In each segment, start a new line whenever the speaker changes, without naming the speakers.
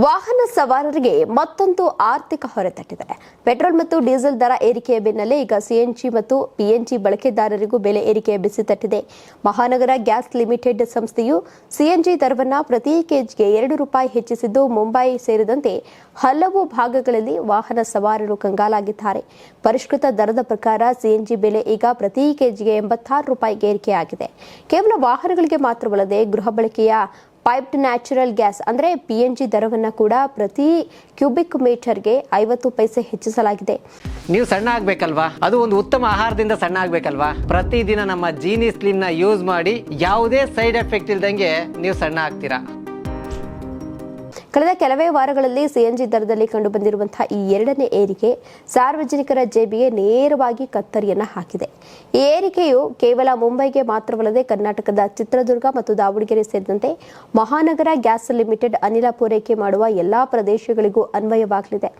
ವಾಹನ ಸವಾರರಿಗೆ ಮತ್ತೊಂದು ಆರ್ಥಿಕ ಹೊರೆ ತಟ್ಟಿದೆ. ಪೆಟ್ರೋಲ್ ಮತ್ತು ಡೀಸೆಲ್ ದರ ಏರಿಕೆಯ ಬೆನ್ನಲ್ಲೇ ಈಗ ಸಿಎನ್ಜಿ ಮತ್ತು ಪಿಎನ್ಜಿ ಬಳಕೆದಾರರಿಗೂ ಬೆಲೆ ಏರಿಕೆಯ ಬಿಸಿ ತಟ್ಟಿದೆ. ಮಹಾನಗರ ಗ್ಯಾಸ್ ಲಿಮಿಟೆಡ್ ಸಂಸ್ಥೆಯು ಸಿಎನ್ಜಿ ದರವನ್ನು ಪ್ರತಿ ಕೆಜಿಗೆ ₹2 ಹೆಚ್ಚಿಸಿದ್ದು, ಮುಂಬೈ ಸೇರಿದಂತೆ ಹಲವು ಭಾಗಗಳಲ್ಲಿ ವಾಹನ ಸವಾರರು ಕಂಗಾಲಾಗಿದ್ದಾರೆ. ಪರಿಷ್ಕೃತ ದರದ ಪ್ರಕಾರ ಸಿಎನ್ಜಿ ಬೆಲೆ ಈಗ ಪ್ರತಿ ಕೆಜಿಗೆ ₹86 ಏರಿಕೆಯಾಗಿದೆ. ಕೇವಲ ವಾಹನಗಳಿಗೆ ಮಾತ್ರವಲ್ಲದೆ ಗೃಹ ಬಳಕೆಯ ಪೈಪ್ಡ್ ನ್ಯಾಚುರಲ್ ಗ್ಯಾಸ್ ಅಂದರೆ ಪಿಎನ್ಜಿ ದರವನ್ನು ಕೂಡ ಪ್ರತಿ ಕ್ಯೂಬಿಕ್ ಮೀಟರ್ಗೆ 50 ಪೈಸೆ ಹೆಚ್ಚಿಸಲಾಗಿದೆ.
ನೀವು ಸಣ್ಣ ಆಗಬೇಕಲ್ವಾ? ಅದು ಒಂದು ಉತ್ತಮ ಆಹಾರದಿಂದ ಸಣ್ಣ ಆಗಬೇಕಲ್ವಾ? ಪ್ರತಿದಿನ ನಮ್ಮ ಜೀನಿ ಸ್ಲಿಮ್ನ ಯೂಸ್ ಮಾಡಿ ಯಾವುದೇ ಸೈಡ್ ಎಫೆಕ್ಟ್ ಇಲ್ದಂಗೆ ನೀವು ಸಣ್ಣ ಆಗ್ತೀರಾ.
ಕಳೆದ ಕೆಲವೇ ವಾರಗಳಲ್ಲಿ ಸಿಎನ್ಜಿ ದರದಲ್ಲಿ ಕಂಡುಬಂದಿರುವಂತಹ ಈ ಎರಡನೇ ಏರಿಕೆ ಸಾರ್ವಜನಿಕರ ಜೇಬಿಗೆ ನೇರವಾಗಿ ಕತ್ತರಿಯನ್ನು ಹಾಕಿದೆ. ಈ ಏರಿಕೆಯು ಕೇವಲ ಮುಂಬೈಗೆ ಮಾತ್ರವಲ್ಲದೆ ಕರ್ನಾಟಕದ ಚಿತ್ರದುರ್ಗ ಮತ್ತು ದಾವಣಗೆರೆ ಸೇರಿದಂತೆ ಮಹಾನಗರ ಗ್ಯಾಸ್ ಲಿಮಿಟೆಡ್ ಅನಿಲ ಪೂರೈಕೆ ಮಾಡುವ ಎಲ್ಲಾ ಪ್ರದೇಶಗಳಿಗೂ ಅನ್ವಯವಾಗಲಿದೆ.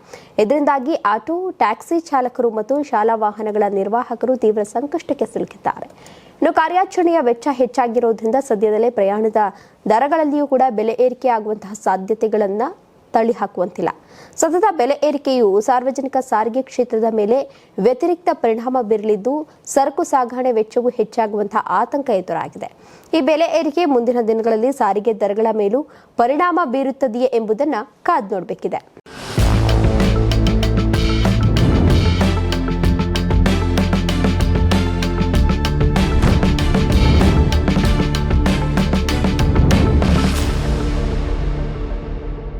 ಇದರಿಂದಾಗಿ ಆಟೋ, ಟ್ಯಾಕ್ಸಿ ಚಾಲಕರು ಮತ್ತು ಶಾಲಾ ವಾಹನಗಳ ನಿರ್ವಾಹಕರು ತೀವ್ರ ಸಂಕಷ್ಟಕ್ಕೆ ಸಿಲುಕಿದ್ದಾರೆ. ಇನ್ನು ಕಾರ್ಯಾಚರಣೆಯ ವೆಚ್ಚ ಹೆಚ್ಚಾಗಿರುವುದರಿಂದ ಸದ್ಯದಲ್ಲೇ ಪ್ರಯಾಣದ ದರಗಳಲ್ಲಿಯೂ ಕೂಡ ಬೆಲೆ ಏರಿಕೆ ಆಗುವಂತಹ ಸಾಧ್ಯತೆಗಳನ್ನು ತಳ್ಳಿಹಾಕುವಂತಿಲ್ಲ. ಸತತ ಬೆಲೆ ಏರಿಕೆಯು ಸಾರ್ವಜನಿಕ ಸಾರಿಗೆ ಕ್ಷೇತ್ರದ ಮೇಲೆ ವ್ಯತಿರಿಕ್ತ ಪರಿಣಾಮ ಬೀರಲಿದ್ದು, ಸರಕು ಸಾಗಣೆ ವೆಚ್ಚವು ಹೆಚ್ಚಾಗುವಂತಹ ಆತಂಕ ಎದುರಾಗಿದೆ. ಈ ಬೆಲೆ ಏರಿಕೆ ಮುಂದಿನ ದಿನಗಳಲ್ಲಿ ಸಾರಿಗೆ ದರಗಳ ಮೇಲೂ ಪರಿಣಾಮ ಬೀರುತ್ತದೆಯೇ ಎಂಬುದನ್ನು ಕಾದು ನೋಡಬೇಕಿದೆ.